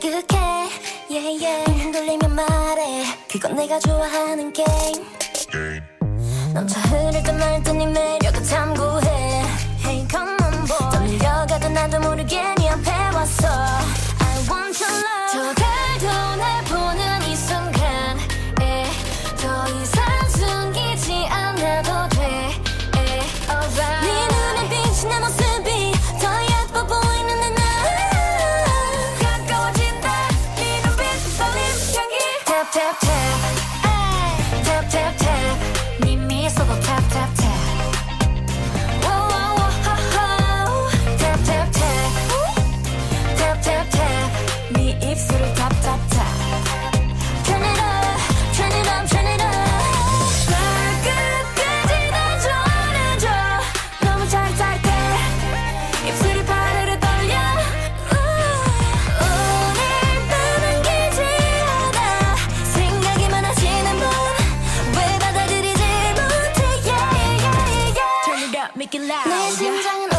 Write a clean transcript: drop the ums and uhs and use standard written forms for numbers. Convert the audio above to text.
자극해 yeah, yeah. 흔들리면 말해 그건 내가 좋아하는 게임 넌 차흐를 듯 말 듯 네 매력을 탐구해 Hey come on boy 더 밀려가도 나도 모르게 네 앞에 왔어 I want your love 저 달도 날 보는 이 순간에 더 이상 숨기지 않아도 돼 Alright 네 눈에 비친 내 모습이 더 예뻐 보이는 내 날 가까워진다 네 눈빛 떨림 향기 Tap tap tap Tap tap tap 네 미소도 tap tap tap Tap tap tap Tap tap tap 네 입술을 tap tap tap Turn it up Turn it up Turn it up 끝까지 다 전해줘 너무 짜릿해 입술이 파르르 떨려 오늘 밤은 기지하다 생각이 많아지는 분 왜 받아들이지 못해 yeah, yeah, yeah. Turn it up, make it loud 내 심장은